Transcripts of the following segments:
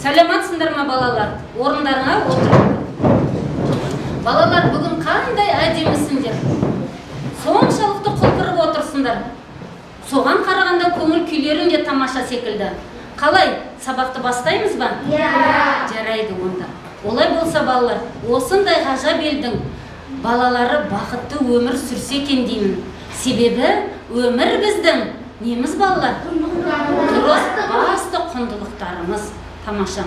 Сәлематсыңдар ма балалар? Орындарыңа отырыңдар. Балалар, бүгін қандай әдемісіңдер? Соншалықты құлпырып отырсыңдар. Соған қарағанда көңіл күйлерің де тамаша секілді. Қалай, сабақты бастаймыз ба? Жарайды онда. Олай болса балалар, осындай ғажап елдің балалары бақытты өмір сүрсе екен деймін. Себебі өмір біздің неміз балалар? Дұрыс, басты құндылықтарымыз. Тамаша.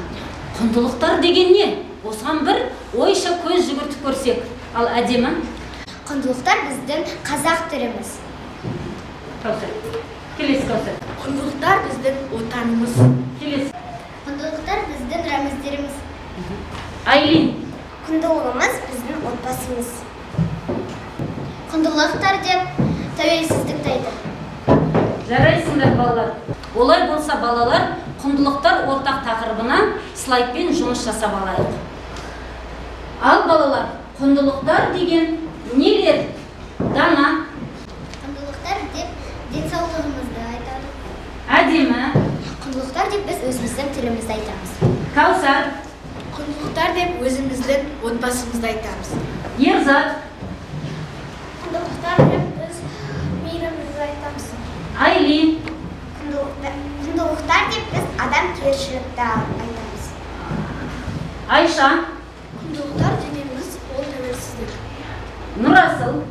Құндылықтар деген не? Осыған бір ойша көз жүгіртіп көрсек. Ал әдемі? Құндылықтар біздің қазақ тіліміз. Кәусар. Келесі Кәусар. Құндылықтар біздің отанымыз. Келесі. Құндылықтар біздің рәміздеріміз. Айлин. Құндылығымыз біздің отбасымыз. Құндылықтар деп тәуелсіздікті айтады. Жарайсыңдар балалар. Олай болса балалар, құндылықтар ортақ тақырыбына слайдпен жұмыс жасап алайық. Ал балалар, құндылықтар деген нелер? Дана. Құндылықтар деп денсаулығымызды айтады. Әдемі. Құндылықтар деп біз өзіміздің тілімізді айтамыз. Кәусар. Құндылықтар деп өзіміздің отбасымызды айтамыз. Ерзат. Құндылықтар деп біз мейірімізді айтамыз. Айлин. Құндылықтар деп біз адамгершілікті айтамыз. Айша. Құндылықтар дегеніміз ол тәуелсіздік. Нұрасыл.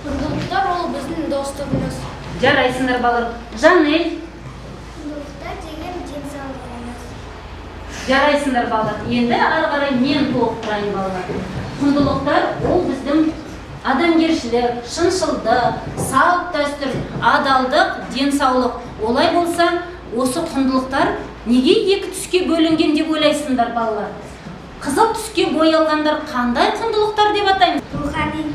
Құндылықтар ол біздің достығымыз. Жарайсыңдар балалар. Жанель. Құндылықтар деген денсаулығымыз. Жарайсыңдар балалар. Енді ары қарай мен толықтырайын балалар. Құндылықтар ол біздің адамгершілік, шыншылдық, салт дәстүр, адалдық, денсаулық. Олай болса, осы құндылықтар неге екі түске бөлінген деп ойлайсыңдар балалар? Қызыл түске боялғандар қандай құндылықтар деп атаймыз? Рухани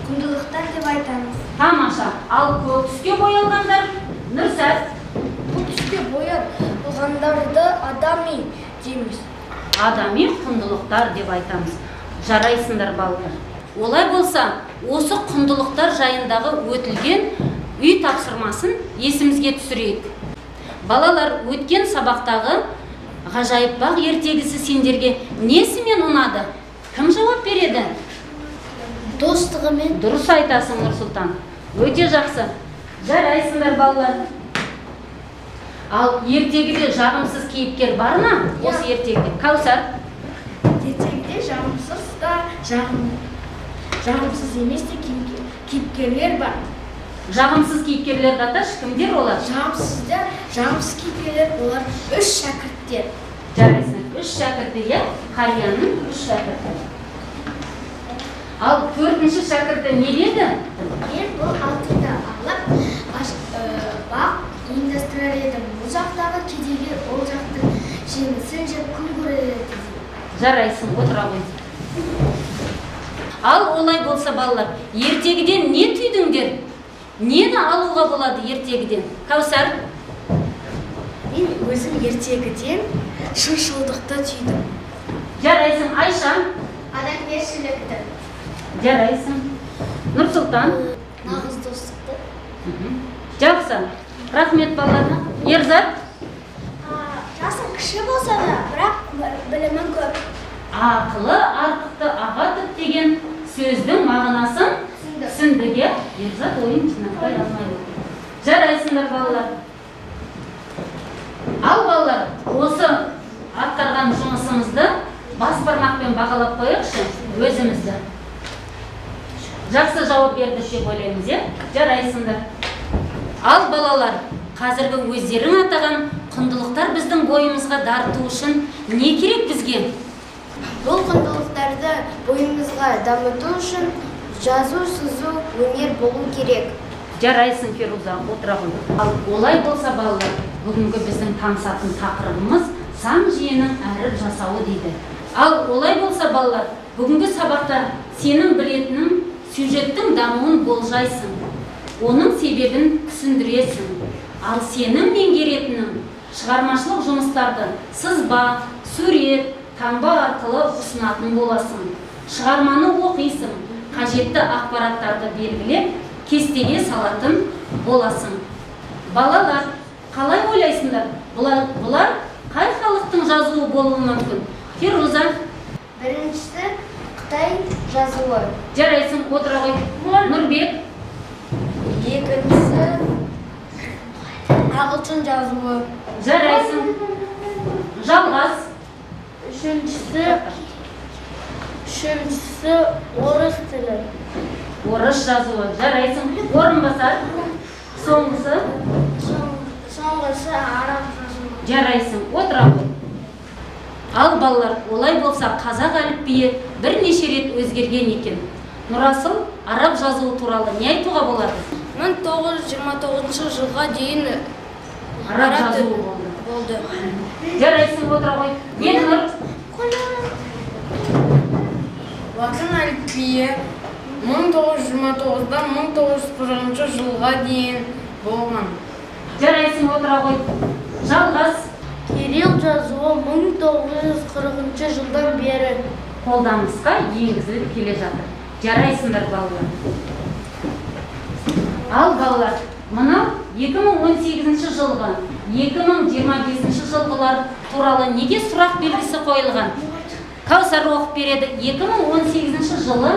құндылықтар деп айтамыз. Тамаша. Ал көк түске боялғандар? Нұрсәт. Бұл түске боялғандарды адами дейміз. Адами құндылықтар деп айтамыз. Жарайсыңдар балалар. Олай болса, осы құндылықтар жайындағы өтілген үй тапсырмасын есімізге түсірейік. Балалар, өткен сабақтағы ғажайып бақ ертегісі сендерге несімен ұнады? Кім жауап береді? Достығымен. Дұрыс айтасың, Нұрсұлтан. Өте жақсы. Жарайсыңдар балалар. Ал ертегіде жағымсыз кейіпкер бар ма? Осы ертегіде. Кәусар. Ертегіде жағымсыз да, жағымсыз емес те кейіпкерлер бар. Жағымсыз кейіпкерлерді аташы, кімдер олар? Жағымсыз кейіпкерлер олар 3 шәкірттер. Жарайсың. 3 шәкірті, иә? Қарияның 3 шәкірті. Ал 4-ші шәкірті не деді? Мен бұл алтынды алып, бақ ұйымдастырар едім. Бұл жақтағы кедейлер ол жақтың жемісін жеп күн көрер еді. Жарайсың, отыра ғой. Ал олай болса балалар, ертегіден не түйдіңдер? Нені алуға болады ертегіден? Кәусар. Мен өзім ертегіден шыншылдықты түйдім. Жарайсың. Айша. Адамгершілікті. Жарайсың. Нұрсұлтан. Нағыз достықты. Жақсы. Рахмет балаларына. Ерзат. Жасың кіші болса да, бірақ білімің көп. Ақылы артықты аға тұт деген сөздің мағынасын түсіндіге Ерзат ойын жинақтай алмайды. Жарайсыңдар балалар. Ал балалар, осы атқарған жұмысымызды бас бармақпен бағалап қойықшы өзімізді. Жақсы жауап берді деп ойлаймыз, е? Жарайсыңдар. Ал балалар, қазіргі өздерің атаған құндылықтар біздің бойымызға дарыту үшін не керек бізге? Бұл құндылықтарды бойымызға дамыту үшін жазу, сызу, өнер болу керек. Жарайсың, Феруза, отыра ғой. Ал олай болса балалар, бүгінгі біздің танысатын тақырыбымыз сан жиенің әріп жасауы дейді. Ал олай болса балалар, бүгінгі сабақта сенің білетінің сюжеттің дамуын болжайсың. Оның себебін түсіндіресің. Ал сенің меңгеретінің шығармашылық жұмыстарды сызба, сурет, таңба арқылы ұсынатын боласың. Шығарманы оқисың, қажетті ақпараттарды белгілеп, кестеге салатын боласың. Балалар, қалай ойлайсыңдар? Бұлар қай халықтың ағылшын жазуы болуы мүмкін. Фируза, Біріншісі Қытай жазуы. жарайсың, отыра ғой. Нұрбек, Екіншісі ағылшын жазуы. жарайсың. Жалғас, Үшіншісі орыс тілі. орыс жазуы. Жарайсың. Орынбасар, соңғысы, Соңғысы араб жазуы. жарайсың. Отыра ғой. Ал балалар, олай болса қазақ әліпбиі бірнеше рет өзгерген екен. Нұрасыл, араб жазуы туралы не айтуға болады? 1929 жылға дейін Араб жазуы болды. болды. Жарайсың, отыра ғой. Бекнұр, Латын әліпбиі 1929-дан 1940 жылға дейін болған. жарайсың, отыра ғой. Жалғас, Кирилл жазуы 1940 жылдан бері. қолданысқа енгізіліп келе жатыр. Жарайсыңдар балалар. Ал балалар, мына 2018 жылғы, 2025 жылғылар туралы неге сұрақ белгісі қойылған? Каусар оқып береді. 2018 жылы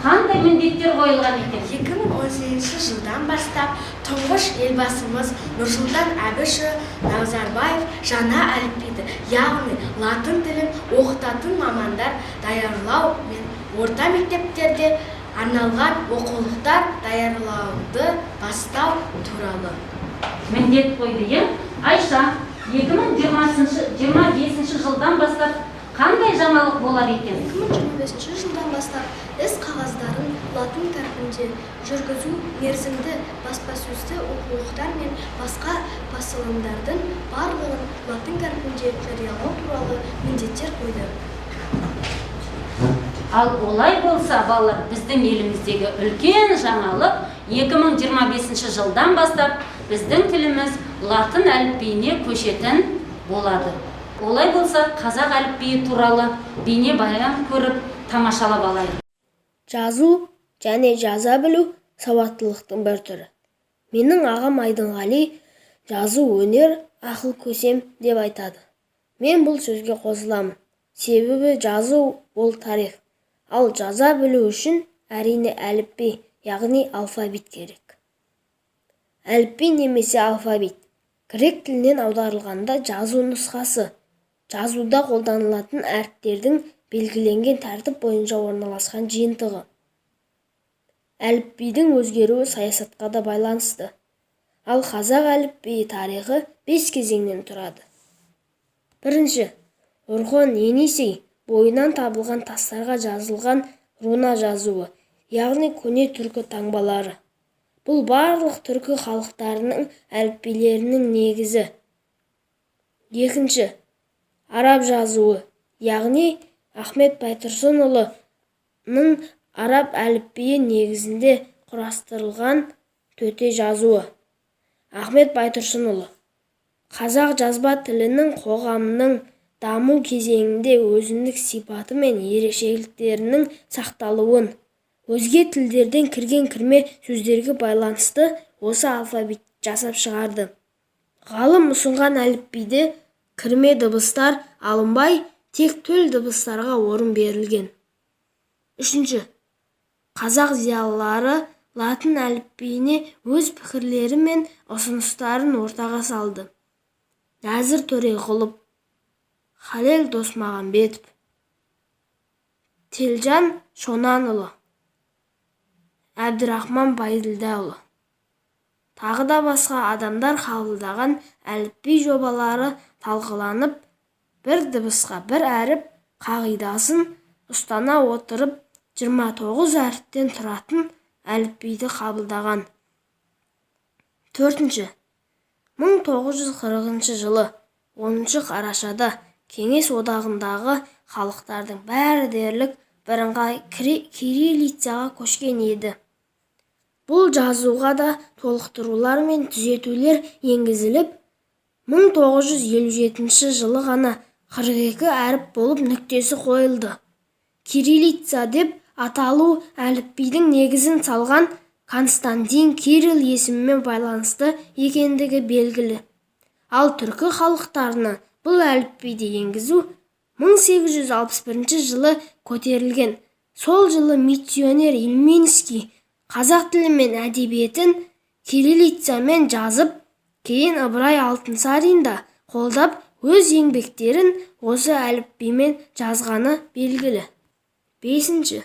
қандай міндеттер қойылған екен? 2018 жылдан бастап тұңғыш елбасымыз Нұрсұлтан Әбішұлы Назарбаев жаңа әліпбиді, яғни латын тілін оқытатын мамандар даярлау мен орта мектептерде арналған оқулықтар даярлауды бастау туралы. Міндет қойды, е? Айша, 2025 жылдан бастап қандай жаңалық болар екен? 2025 жылдан бастап іс қағаздарын латын қарпінде жүргізу, мерзімді баспасөзді оқулықтар мен басқа басылымдардың барлығын латын қарпінде жариялау туралы міндеттер қойды. Ал олай болса, балалар, біздің еліміздегі үлкен жаңалық 2025 жылдан бастап біздің тіліміз латын әліпбиіне көшетін болады. Олай болса, қазақ әліпбиі туралы бейне баян көріп тамашалап алайық. Жазу және жаза білу сауаттылықтың бір түрі. Менің ағам Айдынғали жазу өнер, ақыл көсем деп айтады. Мен бұл сөзге қосыламын. Себебі жазу ол тарих. Ал жаза білу үшін әрине әліпби, яғни алфавит керек. Әліпби немесе алфавит грек тілінен аударылғанда жазу нұсқасы. Жазуда қолданылатын әріптердің белгіленген тәртіп бойынша орналасқан жиынтығы. Әліпбидің өзгеруі саясатқа да байланысты. Ал қазақ әліпбиі тарихы 5 кезеңнен тұрады. Бірінші, Орхон Енисей бойынан табылған тастарға жазылған руна жазуы, яғни көне түркі таңбалары. Бұл барлық түркі халықтарының әліпбилерінің негізі. Екінші, араб жазуы, яғни Ахмет Байтұрсынұлының араб әліпбиі негізінде құрастырылған төте жазуы. Ахмет Байтұрсынұлы қазақ жазба тілінің қоғамның даму кезеңінде өзіндік сипаты мен ерекшеліктерінің сақталуын, өзге тілдерден кірген-кірме сөздерге байланысты осы алфавит жасап шығарды. Ғалым ұсынған әліпбиде кірме дыбыстар алынбай, тек төл дыбыстарға орын берілген. Үшінші, қазақ зиялылары латын әліпбиіне өз пікірлері мен ұсыныстарын ортаға салды. Нәзір Төреқұлов, Халел Досмағамбетов, Телжан Шонанұлы, Әбдірахман Байділдаұлы, тағы да басқа адамдар қабылдаған әліпби жобалары талқыланып, бір дыбысқа бір әріп қағидасын ұстана отырып 29 әріптен тұратын әліпбиді қабылдаған. Төртінші, 1940 жылы 10 қарашада Кеңес одағындағы халықтардың бәрі дерлік бірыңғай кириллицаға көшкен еді. Бұл жазуға да толықтырулар мен түзетулер енгізіліп, 1957 жылы ғана 42 әріп болып нүктесі қойылды. Кириллица деп аталу әліпбидің негізін салған Константин Кирилл есімімен байланысты екендігі белгілі. Ал түркі халықтарына бұл әліпбиді енгізу 1861 жылы көтерілген. Сол жылы миссионер Ильменский қазақ тілі мен әдебиетін кириллицамен жазып, кейін Ыбырай Алтынсарин да қолдап, өз еңбектерін осы әліпбимен жазғаны белгілі. 5.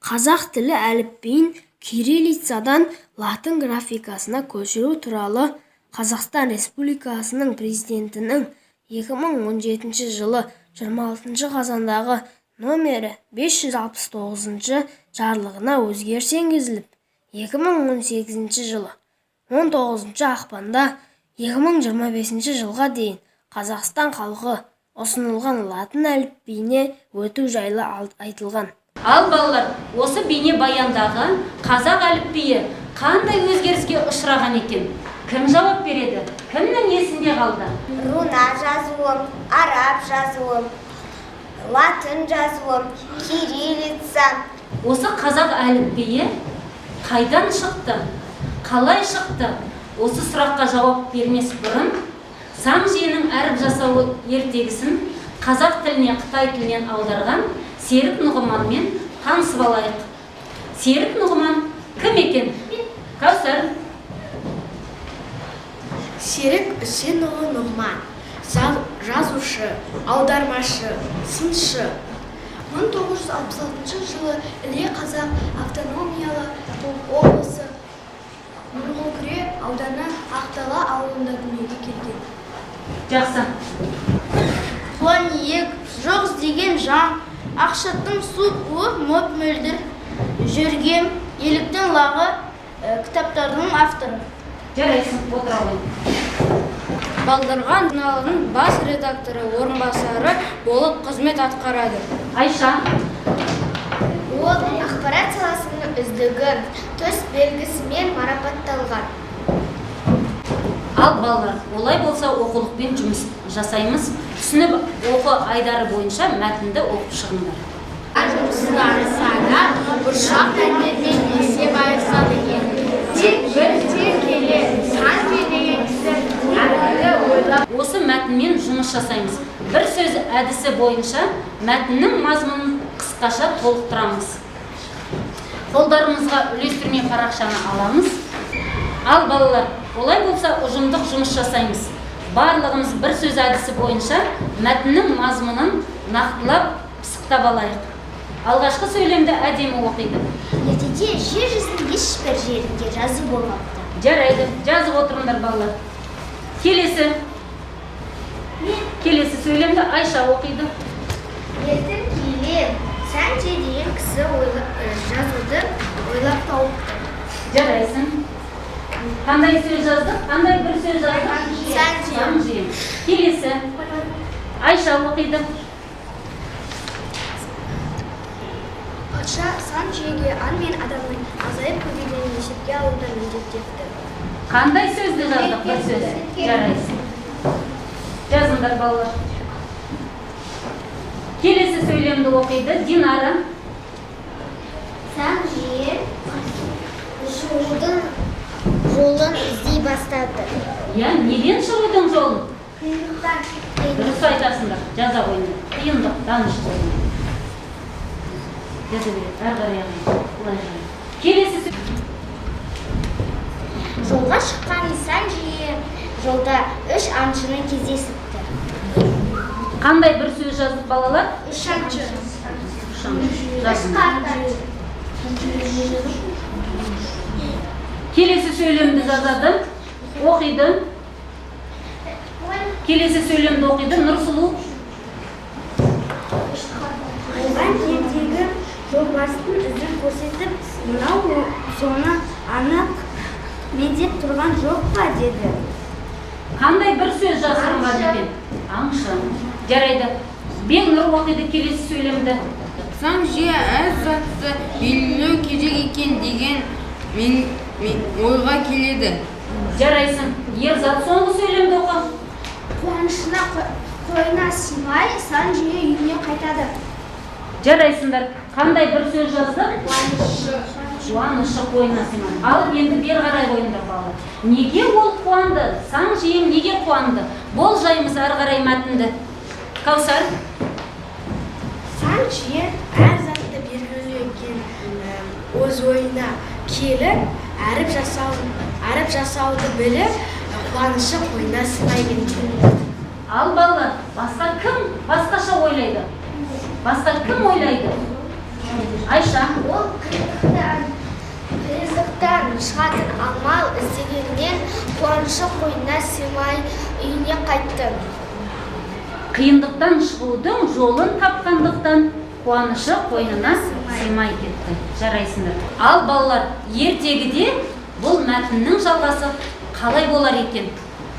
Қазақ тілі әліпбиін кириллицадан латын графикасына көшіру туралы Қазақстан Республикасының президентінің 2017 жылы 26 қазандағы номері 569 жарлығына өзгеріс енгізіліп, 2018 жылы 19 ақпанда 2025 жылға дейін Қазақстан халқы ұсынылған латын әліпбиіне өту жайлы айтылған. Ал балалар, осы бейне баяндағы қазақ әліпбиі қандай өзгеріске ұшыраған екен? Кім жауап береді? Кімнің есінде қалды? Руна жазуым, араб жазуым, латын жазуым, кириллица. Осы қазақ әліпбиі қайдан шықты? Қалай шықты? Осы сұраққа жауап бермес бұрын, сан жиенің әріп жасауы ертегісін қазақ тіліне Қытай тілінен аударған Серік Нұғыманмен танысып алайық. Серік Нұғыман кім екен? Кәусар. Серік Үсенұлы Нұғман, жазушы, аудармашы, сыншы. 1966 жылы Іле қазақ автономиялы облысы Нұрғылкүре ауданы Ақтала ауылында дүниеге келген. Жақсы. Планиек, жоқ деген жан, ақшаттың суы мөп-мөлдір, жүргем, еліктің лағы, кітаптардың авторы. Жарайсың, отыра ғой. Балдырған журналының бас редакторы орынбасары болып қызмет атқарады. Айша. Ол ақпарат саласының үздігі, төс белгісімен марапатталған. Ал балалар, олай болса оқулықпен жұмыс жасаймыз. Түсініп оқы айдары бойынша мәтінді оқып шығыңдар. Жұмысшылары саны бұршақ тәңдермен есеп айырсады екен. Тек бір келе сан деген кісі әрі ойлап. Осы мәтінмен жұмыс жасаймыз. Бір сөз әдісі бойынша мәтіннің мазмұнын қысқаша толықтырамыз. Қолдарымызға үлестірме парақшаны аламыз. Ал балалар, олай болса ұжымдық жұмыс жасаймыз. Барлығымыз бір сөз әдісі бойынша мәтіннің мазмұнын нақтылап, пысықтап алайық. Алғашқы сөйлемді әдемі оқиды. Ертеде жер жүзінің ешбір жерінде жазу болмапты. Жарайды, жазып отырыңдар балалар. Келесі сөйлемді Айша оқиды. Ертең келем, сәнже деген кісі жазуды ойлап тауыпты. Жарайсың. Қандай сөз жаздық? Қандай бір сөз жаздық? Сәнже. Келесі Айша оқиды. Патша сан жүйеге ан мен адамның азайып көбейгенін есепке алуды міндеттепті. Қандай сөзді жаздық? Бір сөз. Жарайсың. Жазыңдар балалар. Келесі сөйлемді оқиды Динара. Сан жүйе шығудың жолын іздей бастады. Неден шығудың жолын? Қиындықтан. Дұрыс айтасыңдар. Жаза қойыңдар. Қиындық, даныш қойыңдар. Жаза береді, әрғарияғы. Келесі Жолға шыққан сан жүйе жолда үш аңшыны кездесіпті. қандай бір сөз жаздық балалар? Үш аңшы. Келесі сөйлемді жазады, оқиды. Келесі сөйлемді оқиды Нұрсұлу. Оған жердегі жолбарыстың ізін көрсетіп, мынау соны анық меңзеп тұрған жоқ па деді. Қандай бір сөз жазылған екен? Аңшы. Жарайды. Бекнұр оқиды келесі сөйлемді. Сан жүйе әр затты белгілеу керек екен деген мен ойға келеді. Жарайсың. Ерзат соңғы сөйлемді оқы. Қуанышына қойына сыймай сан жүйе үйіне қайтады. Жарайсыңдар. Қандай бір сөз жаздық? Қуанышы қойына сыймай. Ал енді бер қарай қойыңдар балалар. Неге ол қуанды? Сан жиен неге қуанды? болжаймыз ары қарай мәтінді. Каусар? Сан жиі әр затты белгілі екен өз ойына келіп, әріп жасауды біліп, қуанышы қойнына сыймай екен. Ал балалар, басқаша ойлайды? Басқа кім ойлайды? Айша? Ол қиындықтан шығатын амал іздегеннен қуанышы қойнына сыймай үйіне қайтты. Қиындықтан шығудың жолын тапқандықтан қуанышы қойнына сыймай кетті. Жарайсыңдар. Ал балалар, ертегіде бұл мәтіннің жалғасы қалай болар екен?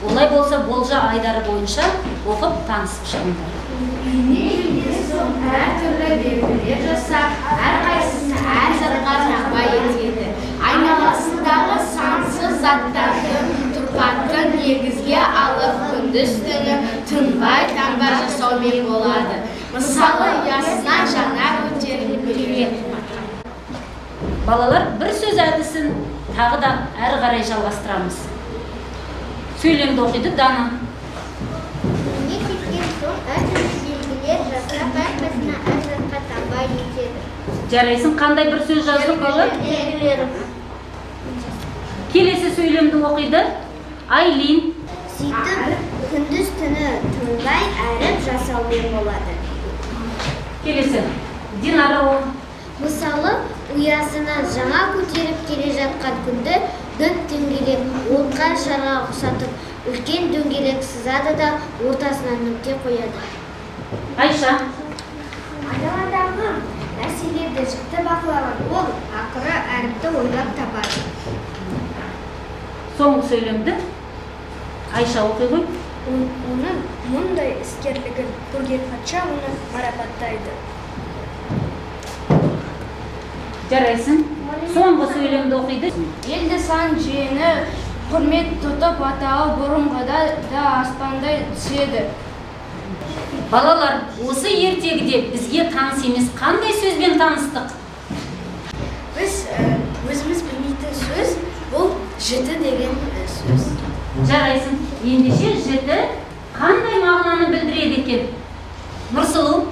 Олай болса болжа айдары бойынша оқып танысып шығыңдар. Әр түрлі белгілер жасап, әрқайсысын әр затқа таңба етеді. Айналасындағы сансыз заттарды тұрпатын негізге алып, күндіз-түні тынбай таңба жасаумен болады. Мысалы, ұясынан жаңа көтеріліп келеді. Балалар, бір сөз әдісін тағы да әрі қарай жалғастырамыз. Сөйлемді оқиды Дана. Не кеткен соң әр түрлі белгілер жасап, әрқайсына әр затқа таңба етеді. Жарайсың, қандай бір сөз жаздық балалар? Белгілері. Келесі сөйлемді оқиды Айлин. Сөйтіп, күндіз-түні тынбай әріп жасаумен болады. Келесі Динара о. Мысалы, ұясынан жаңа көтеріп келе жатқан күнді дөңгелек отқа жарға ұқсатып, үлкен дөңгелек сызады да ортасынан нүкте қояды. Айша. Айналадағы нәрселерді жіті бақылаған ол ақыры әріпті ойлап табады. Соңғы сөйлемді Айша оқи ғой. Оның мұндай іскерлігін көрген патша оны марапаттайды. Жарайсың. Соңғы сөйлемді оқиды. Елді сан жиені құрмет тұтып атағы бұрынғыда да аспандай түседі. Балалар, осы ертегіде бізге таныс емес қандай сөзбен таныстық? Біз өзіміз білмейтін сөз, бұл жіті деген сөз. Жарайсың. Ендеше жіті қандай мағынаны білдіреді екен? Нұрсұлу?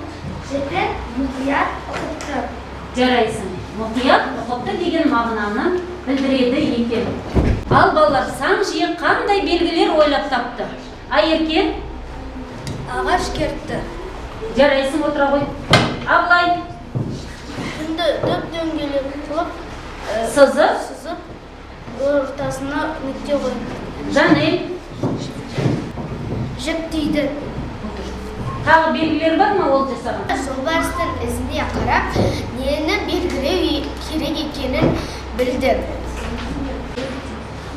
Жіті мұқият ұқыпты. Жарайсың. Мұқият ұқыпты деген мағынаны білдіреді екен. Ал балалар, сан жиі қандай белгілер ойлап тапты? Айерке? Ағаш кертті. Жарайсың, отыра ғой. Аблай? Күнді дөп-дөңгелек қылып, Сызып? ортасына нүкте қойды. Жанел? Жіктейді. Тағы белгілер бар ма ол жасаған? Жолбарыстың ізіне қарап, нені белгілеу керек екенін білді.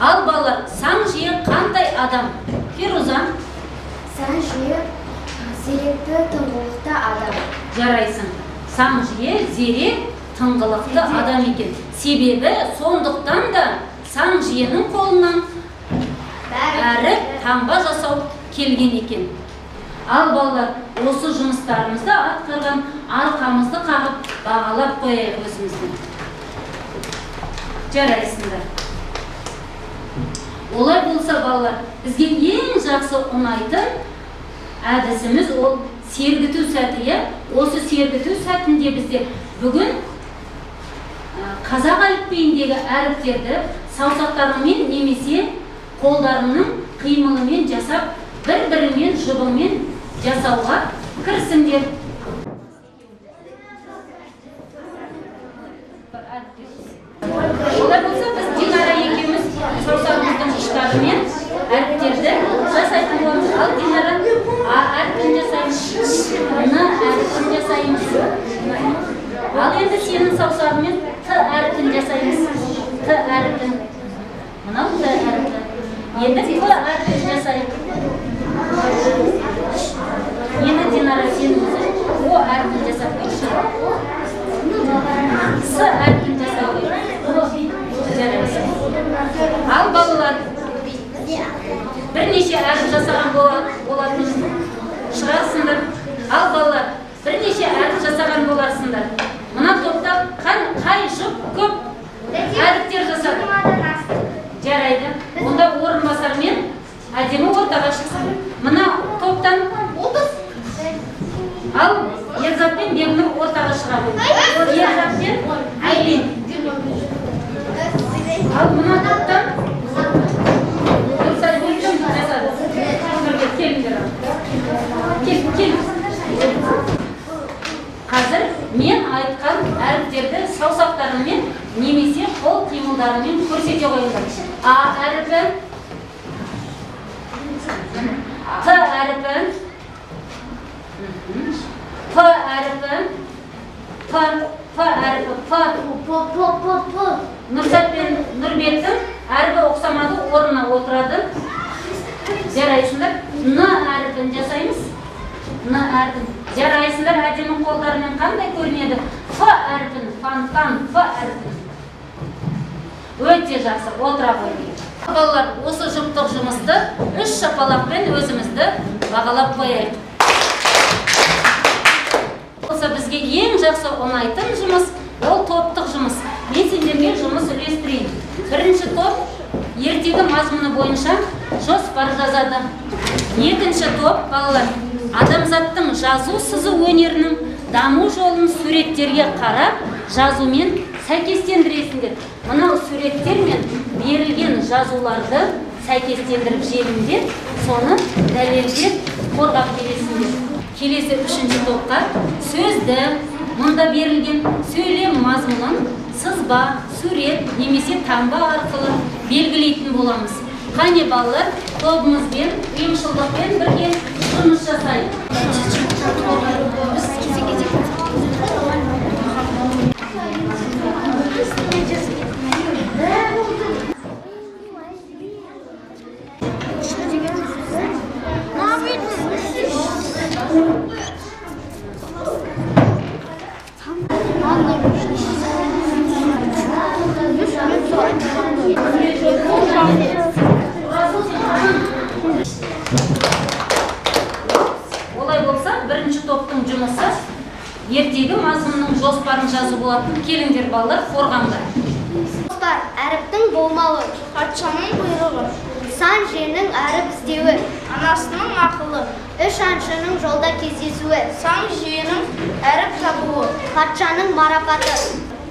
Ал балалар, сан жиі қандай адам? Фируза? Сан жиі зеректі тыңғылықты адам. Жарайсың. Сан жиі зерек тыңғылықты адам екен. Себебі сондықтан да сан жиінің қолынан әріп таңба жасау келген екен. Ал балалар, осы жұмыстарымызды атқарған арқамызды қағып бағалап қояйық өзімізді. Жарайсыңдар. Олай болса балалар, бізге ең жақсы ұнайтын әдісіміз ол сергіту сәті. Осы сергіту сәтінде бізде бүгін қазақ әліпбиіндегі әріптерді саусақтарымен немесе қолдарының қимылымен жасап, бір-бірімен жұбымен жасауға кірісіңдер. Олай болса, біз Динара екеуміз саусағымыздың ұштарымен әріптерді жасайтын боламыз. Ал Динара әріпін жасаймыз. Мына әріпін жасаймыз. Ал енді сенің саусағымен Т әріпін жасаймыз. Т әріпін. Мынау Т әріпі. Енді П әріпін жасайық. Енді Динара сенің О әріпін жасап көрші. С әріпін жасап Ал балалар, бірнеше әріп жасаған болатын шығарсыңдар. Ал балалар, бірнеше әріп жасаған боларсыңдар. Мына топта қай жұп көп әріптер жасады? Жарайды. Онда орынбасармен әдемі ортаға шықсын. Мына жаққа қой. Ер жақпен әйлен. Ал мына топтан келіңдер. Кел. Қазір мен айтқан әріптерді саусақтарымен немесе қол қимылдарымен көрсете қойыңдар. А әріпі, Т әріпі, П әріпі, П әріпі, Нұрсат пен Нұрбектің әрбі ұқсамады орнына отырады. Жарайсыңдар. Н әріпін жасаймыз. Н әріпін. Жарайсыңдар, әдемі қолдарымен қандай көрінеді? Ф әріпін, фонтан, Ф әріпін. Өте жақсы, отыра қойыңдар. Балалар, осы жұптық жұмысты 3 шапалақпен өзімізді бағалап қояйық. Осы бізге ең жақсы ұнайтын жұмыс, ол топтық жұмыс. Мен сендерге жұмыс үлестірейін. Бірінші топ ертегі мазмұны бойынша жоспар жазады. Екінші топ балалар адамзаттың жазу сызу өнерінің даму жолын суреттерге қарап жазумен сәйкестендіресіңдер. Мынау суреттер мен берілген жазуларды сәйкестендіріп желімдеп, соны дәлелдеп қорғап келесіңдер. Келесі үшінші топқа сөзді, мұнда берілген сөйлем мазмұнын сызба, сурет немесе таңба арқылы белгілейтін боламыз. Қане балалар, тобымызбен, ұйымшылдықпен бірге жұмыс жасайық. Олай болса, бірінші топтың жұмысы ертегі мазмұнының жоспарын жазу болады. Келіңдер балалар, қорғамда. Жоспар әріптің болмауы, Патшаның бұйрығы, сан женнің әріп іздеуі, анасының ақылы, үш аңшының жолда кездесуі, сан жиенің әріп табуы, патшаның марапаты.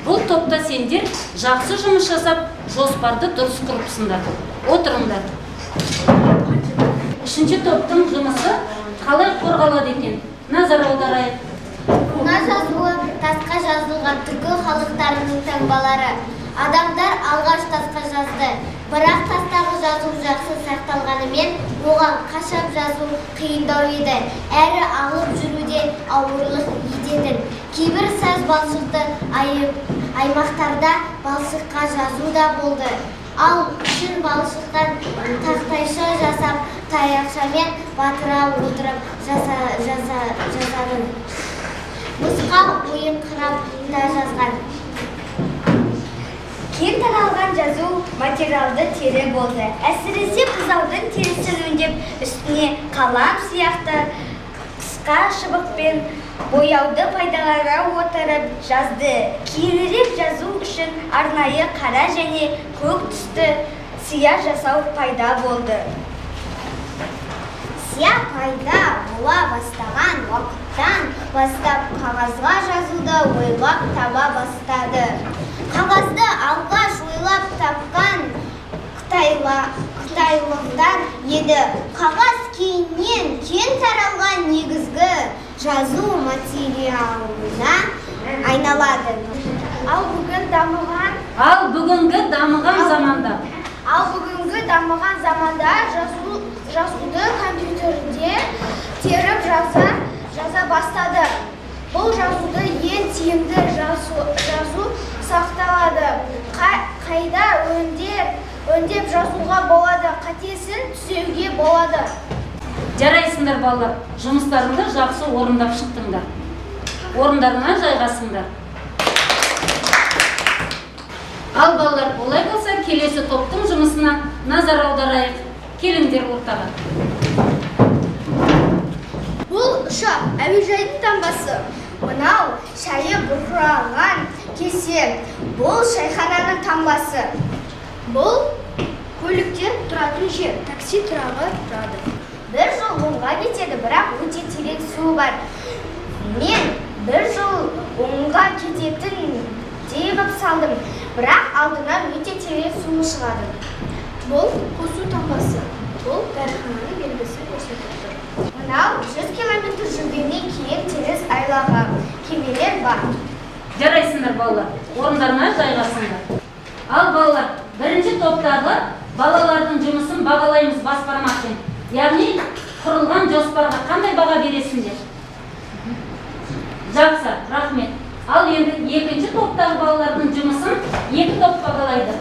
Бұл топта сендер жақсы жұмыс жасап, жоспарды дұрыс құрыпсыңдар. Отырыңдар. Үшінші топтың жұмысы қалай қорғалады екен? Назар аударайық. Мына жазуы тасқа жазылған түркі халықтарының таңбалары. Адамдар алғаш тасқа жазды, бірақ тастағы жазу жақсы сақталғанымен оған қашап жазу қиындау еді, әрі алып жүруден ауырлық ететін. Кейбір саз балшықты аймақтарда балшыққа жазу да болды. Ал үшін балшықтан тақтайша жасап, таяқшамен батыра отырып жазады. Нұсқа ойыңқырап та жазған. Кең таралған жазу материалды тере болды. Әсіресе бұзаудың терісін өңдеп, үстіне қалам сияқты қысқа шыбықпен бояуды пайдалана отырып жазды. Кейінірек жазу үшін арнайы қара және көк түсті сия жасау пайда болды. Сия пайда бола бастаған уақыттан бастап қағазға жазуды ойлап таба бастады. Қағазды алғаш ойлап тапқан қытайлықтар еді. Қағаз кейіннен кең таралған негізгі жазу материалына айналады. ал бүгінгі дамыған заманда жазуды компьютерде теріп жаза бастады. Бұл жазуды ең тиімді жазу сақталады. Қайда өңдеп жазуға болады, қатесін түзеуге болады. Жарайсыңдар балалар, жұмыстарыңды жақсы орындап шықтыңдар. Орындарына жайғасыңдар. Ал балалар, олай болса, келесі топтың жұмысына назар аударайық. Келіңдер ортаға. Бұл ұшақ әуежайдың таңбасы. Мынау шайы бұрқыраған кесе. Бұл шайхананың таңбасы. Бұл көліктер тұратын жер, такси тұрағы тұрады. Бір жыл онға кетеді, бірақ өте терең суы бар. Мен бір жыл оңға кететін деп салдым, бірақ алдынан өте терең су шығады. Бұл қосу таңбасы. Бұл дәріхананың белгісі көрсетіп тұр. Мынау 100 километр жүргеннен кейін теңіз айлағы кемелер бар. Жарайсыңдар балалар, орындарына жайғасыңдар. Ал балалар, бірінші топтағы балалардың жұмысын бағалаймыз бас бармақпен. Яғни құрылған жоспарға қандай баға бересіңдер? Жақсы, рахмет. Ал енді екінші топтағы балалардың жұмысын екі топ бағалайды.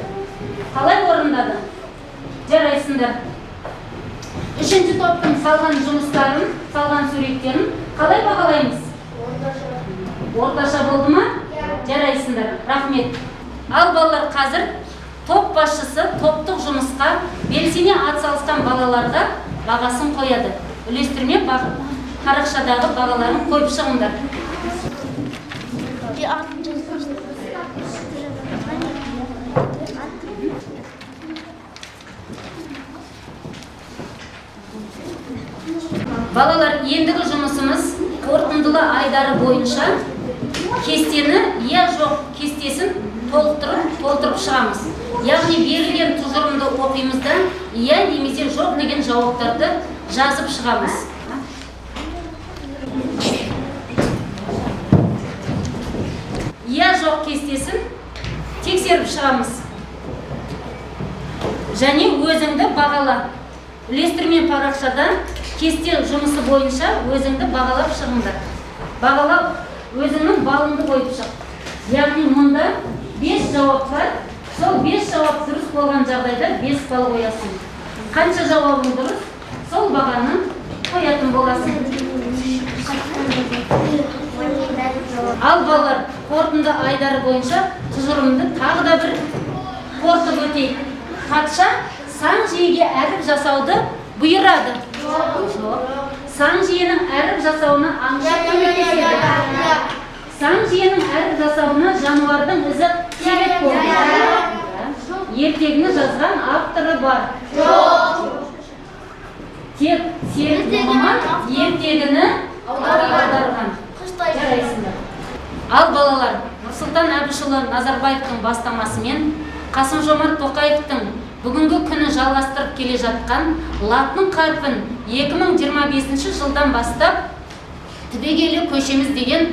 Қалай орындады? Жарайсыңдар. Үшінші топтың салған жұмыстарын, салған суреттерін қалай бағалаймыз? Орташа болды ма? Жарайсыңдар. Рахмет. Ал балалар, қазір топ басшысы топтық жұмысқа белсене атсалысқан балаларға бағасын қояды. Үлестірме парақшадағы бағаларын қойып шығыңдар. Балалар, ендігі жұмысымыз қорытындылы айдары бойынша кестені, иә жоқ кестесін толтырып шығамыз. Яғни берілген тұжырымды оқимызда иә немесе жоқ деген жауаптарды жазып шығамыз. Иә жоқ кестесін тексеріп шығамыз. Және өзіңді бағала. Үлестірме парақшада кесте жұмысы бойынша өзіңді бағалап шығыңдар. Бағалап өзіңнің балыңды қойып шық. Яғни мұнда 5 жауап бар. Сол 5 жауап дұрыс болған жағдайда 5 балл қоясың. Қанша жауабың дұрыс, сол бағаны қоятын боласың. Ал балалар, қорытынды айдары бойынша тұжырымды тағы да бір қорытып өтейік. Патша сан жүйеге әріп жасауды бұйырады. Сан жүйенің әріп жасауына аңшылық көмектеседі. Сан жүйенің әріп жасауына жануардың ізі себеп болды. Ертегіні жазған авторы бар. Тек серік мұғыман ертегіні аударған. Жарайсыңдар. Ал балалар, Нұрсұлтан Әбішұлы Назарбаевтың бастамасымен Қасым-Жомарт Тоқаевтың бүгінгі күні жалғастырып келе жатқан латын қарпін 2025 жылдан бастап түбегейлі көшеміз деген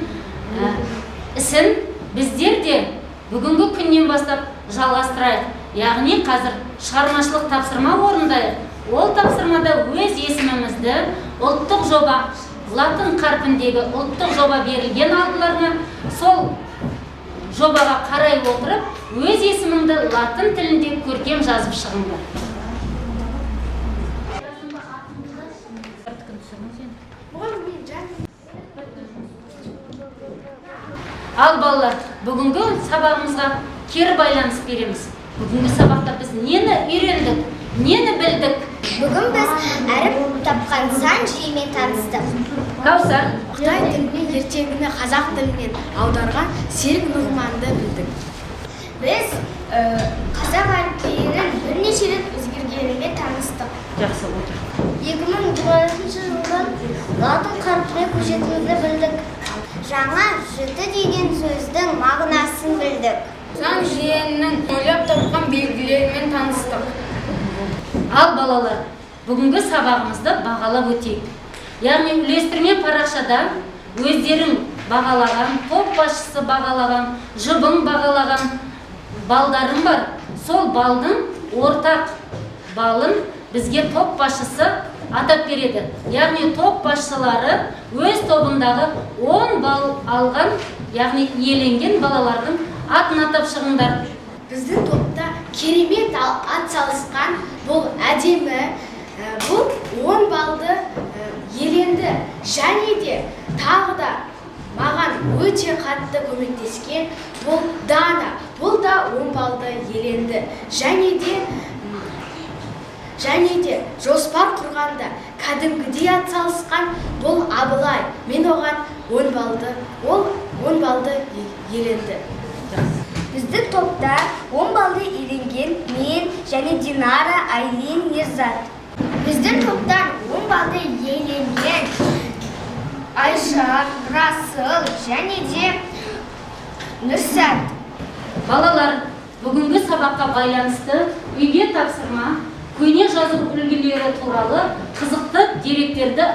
ісін біздер де бүгінгі күннен бастап жалғастырайық. Яғни қазір шығармашылық тапсырма орындайық. Ол тапсырмада өз есімімізді ұлттық жоба, латын қарпіндегі ұлттық жоба берілген алдыларына сол жобаға қарай отырып, өз есіміңді латын тілінде көркем жазып шығыңдар. Ал балалар, бүгінгі сабағымызға кері байланыс береміз. Бүгінгі сабақта біз нені үйрендік, нені білдік? Бүгін біз әріп тапқан сан жүйемен таныстық. Каусар, Қытай тілінен ертегіні қазақ тілінен аударған Серік Нұғыманды білдік. Біз қазақ әліпбиінің бірнеше рет өзгергенімен таныстық. жақсы отыр. 2020 жылдан латын қарпіне көшетінімізді білдік. Жаңа жіті деген сөздің мағынасын білдік. Сан жүйенің ойлап тапқан белгілерімен таныстық. Ал балалар, бүгінгі сабағымызды бағалап өтейік. Яғни үлестірме парақшада өздерің бағалаған, топ басшысы бағалаған, жұбың бағалаған балдарың бар. Сол балдың ортақ балын бізге топ басшысы атап береді. Яғни топ басшылары өз тобындағы 10 балл алған, яғни иеленген балалардың атын атап шығыңдар. Біздің топта керемет атсалысқан бұл әдемі, бұл 10 балды иеленді. Және де тағы да маған өте қатты көмектескен бұл Дана. Бұл да 10 балды иеленді. Және де жоспар құрғанда кәдімгідей атсалысқан бұл Абылай. Мен оған 10 балды иеленді. Біздің топта 10 балды иеленген мен және Динара, Айлин, Нерзат. Біздің топтан 10 балды иеленген Айша, Расыл және де Нұрсат. Балалар, бүгінгі сабаққа байланысты үйге тапсырма, көне жазу үлгілері туралы қызықты деректерді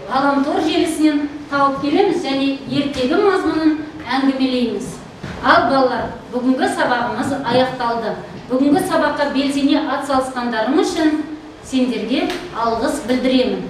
ғаламтор желісінен тауып келеміз және ертегі мазмұнын әңгімелейміз. Ал балалар, бүгінгі сабағымыз аяқталды. Бүгінгі сабаққа белсене атсалысқандарың үшін сендерге алғыс білдіремін.